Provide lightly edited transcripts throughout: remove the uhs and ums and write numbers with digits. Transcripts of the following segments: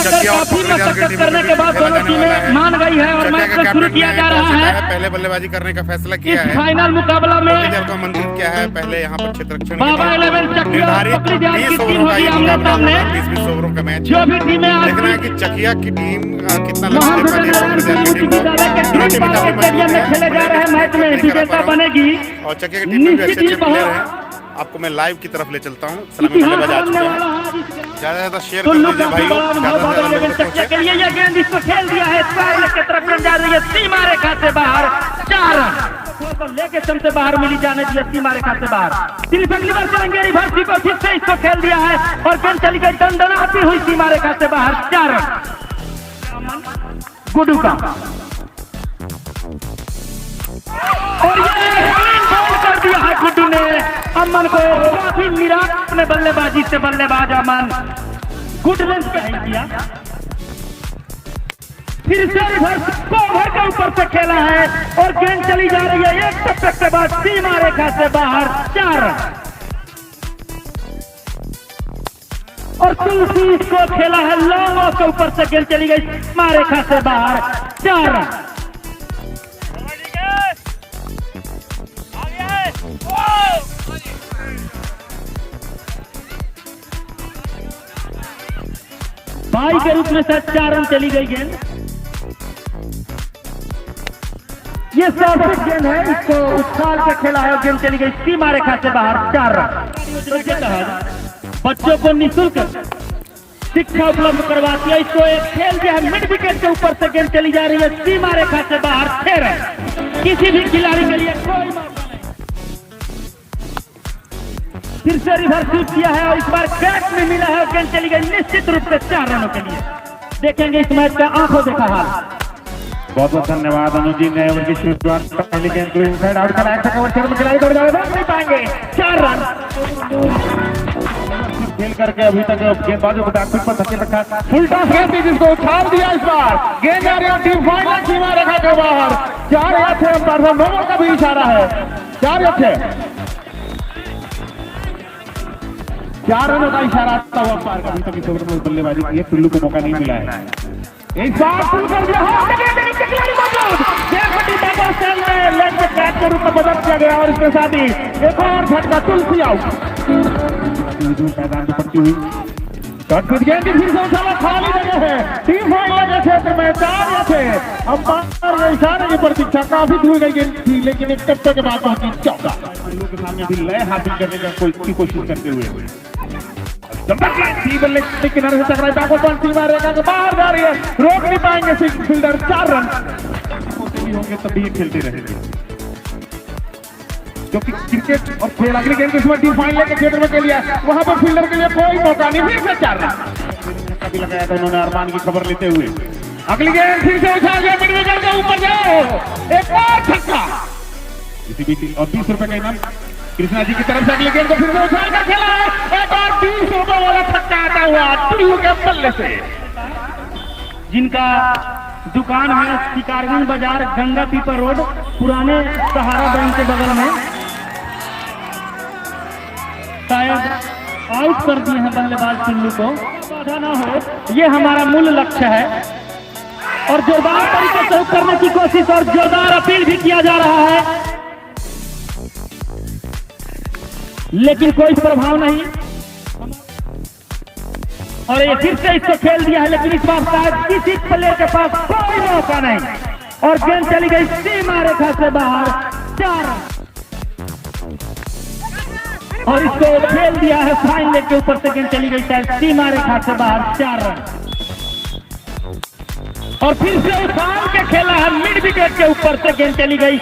लेकर काफी मशक्कत करने के बाद दोनों टीमें मान गई है और मैच को शुरू किया जा रहा है। पहले बल्लेबाजी करने का फैसला किया है। फाइनल मुकाबला में का मंदिर क्या है, पहले यहाँ पर क्षेत्र बाबा 11 चकिया पकड़ी जाए की टीम होगी आमने सामने। 20 ओवरों का मैच जो भी टीमें देखना है कि चकिया की टीम कितना स्टेडियम में खेले जा रहे मैच में विजेता बनेगी और चकिया की टीम में भी अच्छे प्लेयर हैं। आपको मैं लाइव की तरफ ले चलता हूँ। सलामी बल्लेबाज आ चुके हैं। ज्यादा शेयर कर दीजिए भाई। चकिया के लिए यह गेंद इसको खेल दिया है, स्क्वायर के तरफ जा रही है, सीमा रेखा से बाहर 4 रन लेके से बाहर मिली जाने दी सीमा रेखा से बाहर। दिलीप अगली बार चलेंगे रिवर्स को फिर से इसको खेल दिया है और गेंद चली गई दंडनाती हुई सीमा रेखा से बाहर 4 रन गुड्डू का। और ये बॉल कर दिया है गुड्डू ने अमन को। काफी निराश अपने बल्लेबाजी से बल्लेबाज अमन गुड लेंथ पे किया। फिर से रिवर्स कवर के ऊपर से खेला है और गेंद चली जा रही है एक टप्पे के बाद सीमा रेखा से बाहर 4 रन। और तुलसी इसको खेला है लॉन्ग ऑफ के ऊपर से गेंद चली गई सीमा रेखा से बाहर 4 रन। भाई के रूप में 4 रन चली गई गेंद। ये सर्विस गेंद है, इसको उछाल के खेला है और गेंद चली गई सीमा रेखा से बाहर 4 रन। बच्चों को निःशुल्क शिक्षा उपलब्ध करवाती है, इसको एक खेल दिया है मिड विकेट के ऊपर से गेंद चली जा रही है सीमा रेखा से बाहर 6 रन। किसी भी खिलाड़ी के लिए कोई मौका नहीं। फिर से रिवर्स शूट किया है और इस बार कैच में मिला है और गेंद चली गई निश्चित रूप से 4 रनों के लिए। देखेंगे इस मैच का आंखों देखा हाल। बहुत बहुत धन्यवाद अनुज जी। नए ओवर की शुरुआत पहली गेंद को इनसाइड आउट का खिलाड़ी दौड़ जाएगा, नहीं पाएंगे 4 रन खेल करके अभी तक गेंदबाजों को बैकफुट पर धक्के रखा। फुल टॉस गेंद जिसको उछाल दिया इस बार गेंद जा रही है टीम फाइनल सीमा रेखा के बाहर 4 या 6 अंपायर नंबर का भी इशारा है 4 या 6 4 रनों का इशारा आता हुआ अंपायर का। अभी तक इस ओवर में बल्लेबाजी की है, टुल्लू को मौका नहीं मिला है। इस बार फुल कर दिया लेग में कैच के रूप में बदल दिया गया और इसके साथ ही एक और झटका तुलसी आउट। मैदान में पट्टी हुई गेंद फिर से उछाला, खाली जगह है टीम फाइनल के क्षेत्र में 4 या 6 अंपायर के इशारे की प्रतीक्षा। काफी दूर गई गेंद थी लेकिन एक टप्पे के बाद पहुंची 14 के सामने अभी लय हासिल करने का कोशिश करते हुए बल्ले के किनारे से टकराई बैकवर्ड सीमा रेखा के बाहर जा रही है, रोक नहीं पाएंगे फील्डर। 4 रन होते भी होंगे तब भी खेलते रहेंगे क्योंकि क्रिकेट और खेल अगली गेंद को टीम फाइनल के क्षेत्र में के लिया वहां पर फील्डर के लिए कोई मौका नहीं। फिर से 4 रन कभी लगाया था उन्होंने अरमान की खबर लेते हुए। अगली गेंद फिर से उछाल गया मिड विकेट के ऊपर जाओ एक और छक्का। इसी बीच और 20 रुपए का इनाम कृष्णा जी की तरफ से अगली गेंद को फिर से उछाल कर खेला है एक और 20 रुपए वाला छक्का आता हुआ टुल्लू के बल्ले से। जिनका दुकान है शिकारगंज बाजार गंगा पीपर रोड पुराने सहारा बैंक के बगल में, शायद आउट कर दिए हैं बल्लेबाज टुल्लू को। बाधा ना हो ये हमारा मूल लक्ष्य है और जोरदार तरीके से करने की कोशिश और जोरदार अपील भी किया जा रहा है लेकिन कोई प्रभाव नहीं। और ये फिर से इसको खेल दिया है लेकिन इस बार शायद किसी प्लेयर के पास कोई मौका नहीं और गेंद चली गई सीमा रेखा से बाहर 4 रन। और इसको खेल दिया है फाइन लेग के ऊपर से गेंद चली गई शायद सीमा रेखा से बाहर 4 रन। और फिर से उछाल के खेला है मिड विकेट के ऊपर से गेंद चली गई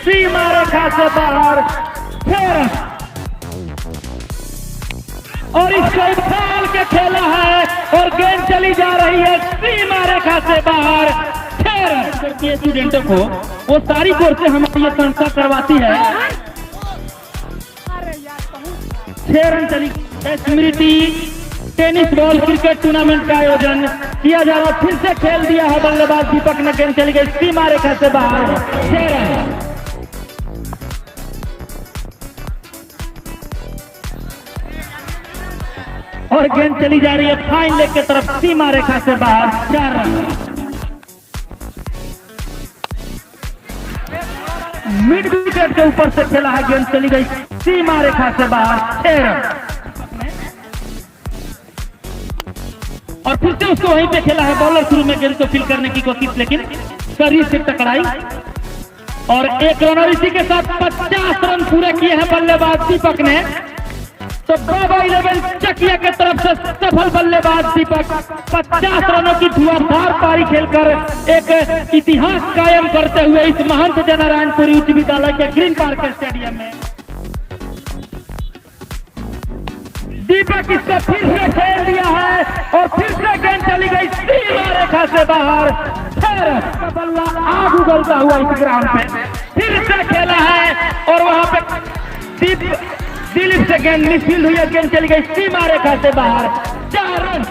सीमा रेखा से बाहर 6 रन। और इसको उछाल के खेला है और गेंद चली जा रही है सीमा रेखा से बाहर 6 रन। स्टूडेंटों को वो सारी कोर्सें हमारी ये संस्था करवाती है। 6 रन चली स्मृति टेनिस बॉल क्रिकेट टूर्नामेंट का आयोजन किया जा रहा। फिर से खेल दिया है बल्लेबाज दीपक ने, गेंद चली गई सीमा रेखा से बाहर 6 रन। और गेंद चली जा रही है फाइन लेग की तरफ, सीमा रेखा से बाहर, 4 रन। मिड विकेट के ऊपर से खेला है, गेंद चली गई सीमा रेखा से बाहर, 6 रन। और फिर से उसको वहीं पे खेला है, बॉलर शुरू में गेंद को फील करने की कोशिश, लेकिन शरीर से टकराई और 1 रन। और इसी के साथ 50 रन पूरे किए हैं बल्लेबाज दीपक ने। तो बाबा 11 चकिया की तरफ से सफल बल्लेबाज दीपक 50 रनों की धुआंधार पारी खेलकर एक इतिहास कायम करते हुए इस महंत जनारायणपुरी उच्च विद्यालय के ग्रीन पार्क स्टेडियम में दीपक इसको फिर से खेल दिया है और फिर से गेंद चली गई सीमा रेखा से बाहर। फिर बल्ला आग उगलता हुआ इस ग्राउंड पे फिर से खेला है और वहां पे दिलीप से गेंद मिसफील्ड हुई, गेंद चली गई सीमा रेखा से बाहर, 4 रन।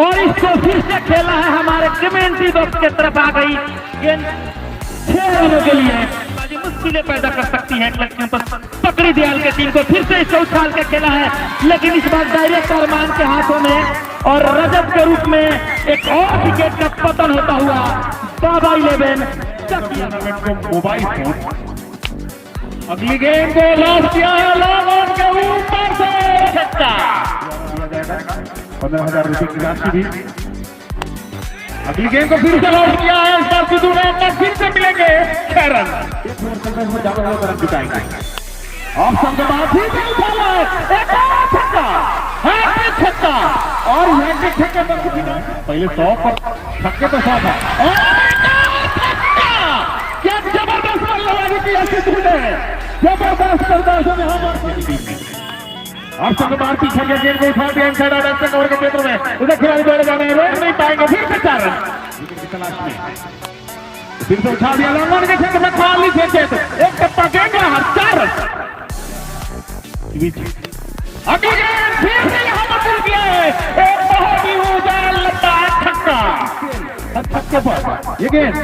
और इसको फिर से खेला है, हमारे कमेंट्री बॉक्स की तरफ आ गई गेंद 6 रनों के लिए मुश्किलें पैदा कर सकती है लक्ष्यों पर। पकड़ी दयाल के टीम को फिर से इसको उछाल के खेला है, लेकिन इस बार डायरेक्ट अरमान के हाथों में और रजत के रूप में एक और विकेट का पतन होता हुआ बाबा 11 मोबाइल फोन अगली गेंद को लॉस किया है, लॉन्ग ऑन के ऊपर से छक्का। 15,000 रुपए की राशि भी। अगली गेंद को फिर से लॉस किया है, इस बार सिद्धू ने फिर से मिलेंगे 6 रन। ज्यादा रन बिताएंगे। ऑप्शन के बाद फिर से उछाला है, एक और छक्का, हैट्रिक छक्का। और हैट्रिक छक्के पर पहले 100 पर छक्के तो 100 था। क्या जबरदस्त बल्लेबाजी की है सिद्धू ने, जबरदस्त प्रदर्शन यहाँ पर। ऑप्शन के बाद पीछे के गेंद को उठा दिया इनसाइड आउट कवर के क्षेत्र में, उधर खिलाड़ी दौड़े जाने रोक नहीं पाएंगे, फिर से 4 रन की तलाश में। फिर से उठा दिया लंबन के क्षेत्र में, खाली से क्षेत्र, एक टप्पा गेंद बाहर, 4 रन। अगली गेंद फिर से यहाँ पर मिल गया है, एक बहुत ही ऊंचा लंबा छक्का। छक्के पर ये गेंद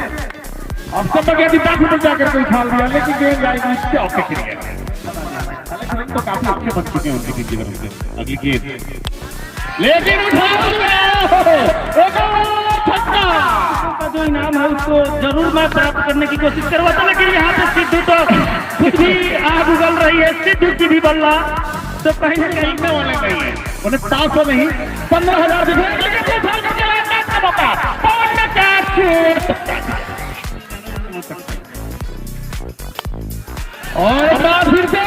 अब सब गेंद बैक में जाकर के उछाल दिया, लेकिन गेंद जाएगी चौक के लिए। तो काफी अच्छे बन चुके हैं उनकी टीम की तरफ से। अगली गेंद लेकिन उठा लिया, एक और छक्का। का जो इनाम है उसको जरूर मैं प्राप्त करने की कोशिश करूंगा, तो लेकिन यहाँ पे सिद्धू तो खुद भी आग उगल रही है, सिद्धू की भी बल्ला तो कहीं ना कहीं में होने नहीं है। उन्हें 700 नहीं 15,000 दिख रहे हैं, लेकिन मौका और फिर से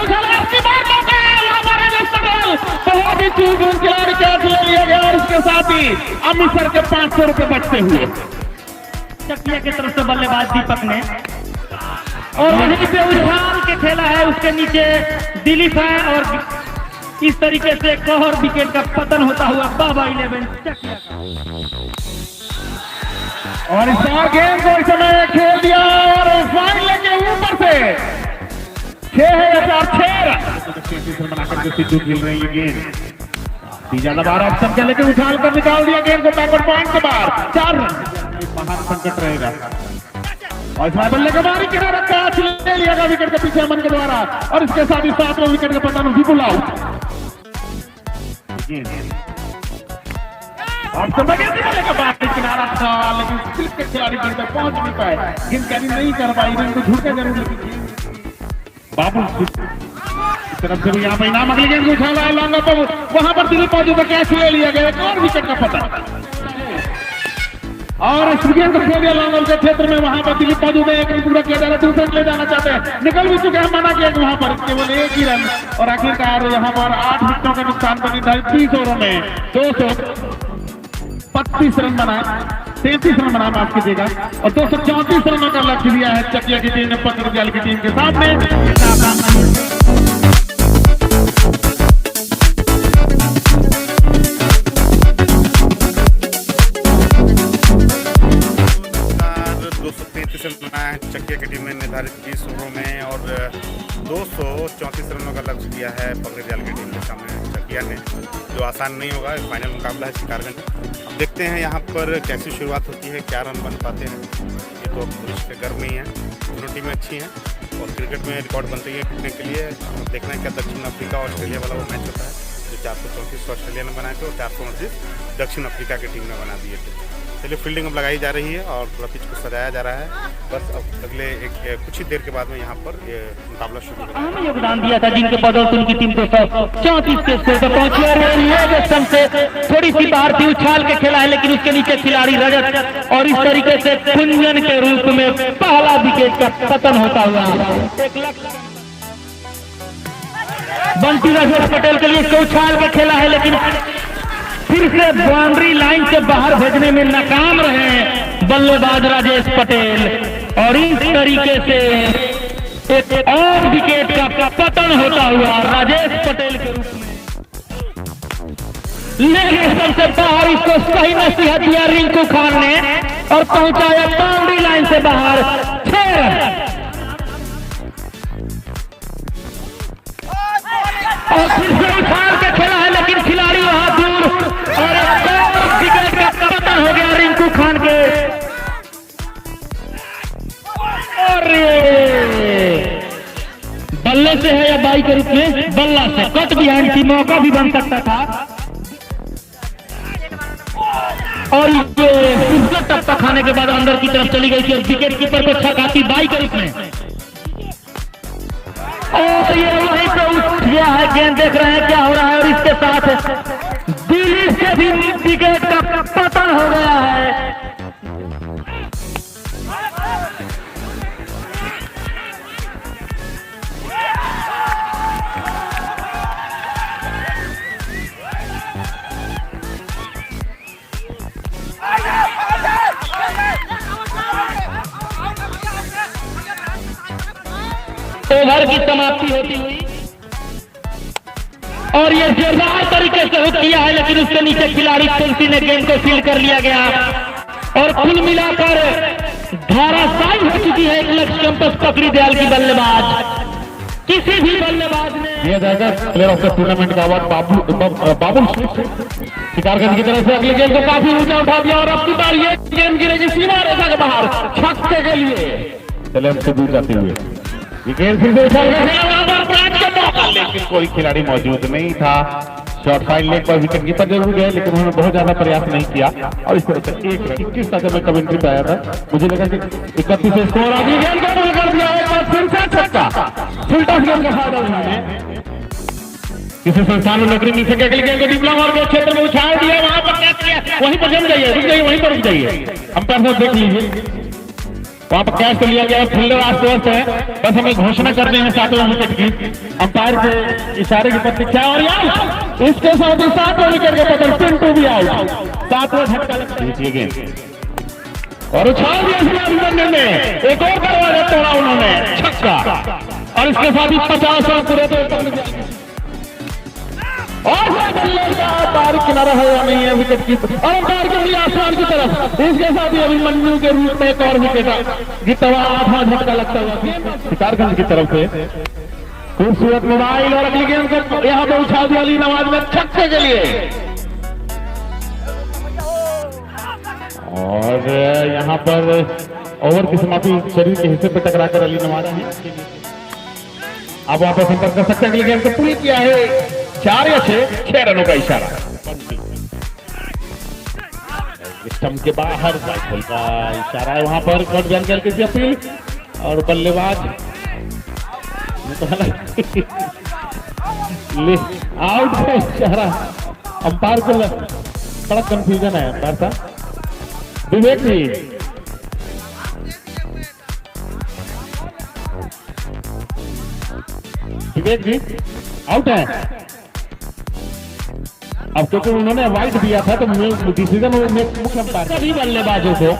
बहुत ही चूक खिलाड़ी कैच ले लिया गया और इसके साथ ही अमृतसर के 500 रुपए बचते हुए चकिया की तरफ से बल्लेबाज दीपक ने और वहीं पे उछाल के खेला है, उसके नीचे दिलीप है और इस तरीके से एक और विकेट का पतन होता हुआ बाबा 11 चकिया और इस गेंद को इस समय खेल दिया और फाइन लेके ऊपर से 6,006 बनाकर सिद्धू खेल रही है गेंद। ज्यादा बार ऑप्शन के लेके उछाल कर निकाल दिया गेंद को बैकवर्ड पॉइंट के बाहर, 4 रन। महान संकट रहेगा और इस बल्ले के बाहर किनारा कैच ले लिया गया विकेट के पीछे अमन के द्वारा और इसके साथ ही 7वें विकेट का पतन विपुल आउट। ऑप्शन में गेंद के बाद किनारा था, लेकिन स्लिप के खिलाड़ी गेंद तक पहुंच नहीं पाए, गेंद कैरी नहीं कर पाई, गेंद को झुड़के जरूर लेकिन बाबू तरफ से भी यहाँ पर इनाम। अगली गेंद को उछाला है लॉन्ग पर, वहां पर दिलीप बाजू का कैच ले लिया गया, एक और विकेट का पतन और इस गेंद को खेल दिया लॉन्ग के क्षेत्र में, वहां पर दिलीप बाजू में एक रन पूरा किया जा रहा है, दूसरे ले जाना चाहते हैं, निकल भी चुके हैं, मना किया वहां पर केवल 1 ही रन और आखिरकार यहाँ पर 8 विकेटों का नुकसान बनी 30 ओवरों में 235 रन बनाए, 33 रन बना माफ कीजिएगा और 234 रनों का लक्ष्य दिया है चकिया की टीम ने पकड़ दयाल की टीम के सामने। चकिया की टीम ने निर्धारित 20 ओवरों में और 234 रनों का लक्ष्य दिया है पकड़ी दयाल की टीम के सामने चकिया ने, जो आसान नहीं होगा। फाइनल मुकाबला है शिकारगंज। अब देखते हैं यहाँ पर कैसी शुरुआत होती है, क्या रन बन पाते हैं। ये तो भविष्य के गर्व में ही है, दोनों टीमें अच्छी हैं और क्रिकेट में रिकॉर्ड बनते हैं जीतने के लिए। देखना है क्या दक्षिण अफ्रीका और ऑस्ट्रेलिया वाला वो मैच होता है जो 434 ऑस्ट्रेलिया ने बनाए थे और 429 दक्षिण अफ्रीका की टीम ने बना दिए थे। चलिए फील्डिंग अब लगाई जा रही है और पूरा पिच को सजाया जा रहा है। बस अब अगले कुछ ही देर के बाद में यहाँ पर ये मुकाबला शुरू होगा। अहम योगदान दिया था जिनके बदौलत उनकी टीम 234 के स्कोर पर पहुंची और स्टंप से थोड़ी सी बाहर थी, उछाल के खेला है लेकिन उसके नीचे खिलाड़ी रजत और इस तरीके से कुंजन के रूप में पहला विकेट का पतन होता हुआ बंटी राजेश पटेल के लिए इसको उछाल के खेला है लेकिन फिर से बाउंड्री लाइन से बाहर भेजने में नाकाम रहे बल्लेबाज राजेश पटेल और इस तरीके से एक और विकेट का पतन होता हुआ राजेश पटेल के रूप में लेकिन सबसे बाहर इसको सही नसीहत दिया रिंकू खान ने और पहुंचाया बाउंड्री लाइन से बाहर 6 रन। और फिर से उछाल के खेला है लेकिन खिलाड़ी वहां दूर और विकेट का पतन हो गया रिंकू खान के। और बल्ले से है या बाई के रूप में बल्ला से कट बिहाइंड थी, मौका भी बन सकता था और ये टप्पा खाने के बाद अंदर की तरफ चली गई थी और विकेट कीपर को छकाती बाई के रूप में और ये वहीं पे उठ गया है गेंद। देख रहे हैं क्या हो रहा है और इसके साथ दिल्ली से भी विकेट का पतन हो गया है। ओवर की समाप्ति होती हुई और ये जोरदार तरीके से हुक किया है लेकिन उसके नीचे खिलाड़ी तुलसी ने गेंद को फील्ड कर लिया गया और कुल मिलाकर धाराशायी हो चुकी है एक लक्ष्य कैंपस पकड़ी दयाल की बल्लेबाज। किसी भी बल्लेबाज ने दिया जाएगा प्लेयर ऑफ द टूर्नामेंट का अवार्ड बाबुल शिकारगंज की तरफ से। अगले गेंद को काफी ऊंचा उठा दिया और अब की बार ये गेंद गिरेगी सीमा रेखा के बाहर छक्के के लिए। चले हमसे दूर जाते हुए ये गेंद फिर से उछाल लेकिन कोई खिलाड़ी मौजूद नहीं था। शॉर्ट साइड लेग पर विकेट कीपर जरूर गए लेकिन उन्होंने बहुत ज्यादा प्रयास नहीं किया और इस तरह से 21 तक मैं कमेंट्री पे आया था, मुझे लगा कि 31 से स्कोर आगे गेंद को पुल कर दिया एक बार फिर से छक्का। फुलटॉस गेंद का फायदा उन्होंने किसी संस्थान में नौकरी मिल सके अगली गेंद को डिप्लोमा और क्षेत्र में उछाल दिया, वहां पर कैच किया, वहीं पर जम जाइए, रुक जाइए, वहीं पर रुक जाइए, अंपायर साहब देख लीजिए वहां पर कैच कर लिया गया। फील्डर आश्वस्त है, बस हमें घोषणा करते हैं 7वें विकेट की अंपायर के इशारे की प्रतीक्षा और यार इसके साथ ही 7वें विकेट के बदल पिंटू भी आउट। 7वां झटका गेंद और उछाल दिया अभिमन्यु ने, एक और दरवाजा तोड़ा उन्होंने, छक्का और इसके साथ ही 50 रन पूरे और बाहर किनारा है या नहीं है विकेट की और अंपायर के लिए आसमान की तरफ। इसके साथ ही अभिमन्यु के रूप में एक और विकेट गिरता हुआ 8वां झटका लगता हुआ शिकारगंज की तरफ से खूबसूरत मोबाइल और अगली गेंद को यहाँ पे उछाल दिया अली नवाज ने छक्के के लिए और यहाँ पर ओवर की समाप्ति शरीर के हिस्से पर टकराकर अली नवाज है। अब वहां पर संपर्क कर सकते हैं। अगली गेंद को पूरी किया है 4 या 6 रनों का इशारा। स्टंप के बाहर राइफल का इशारा है, वहां पर कट जानकारी की अपील और बल्लेबाज आउट का इशारा। अंपायर को बड़ा कंफ्यूजन है अंपायर साहब। विवेक जी आउट है अब क्योंकि उन्होंने वाइड दिया था तो डिसीजन मुख्य अंपायर सभी बल्लेबाजों को।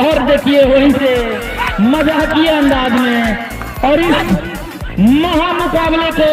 और देखिए वहीं से मजाकिया अंदाज में और इस महामुकाबले को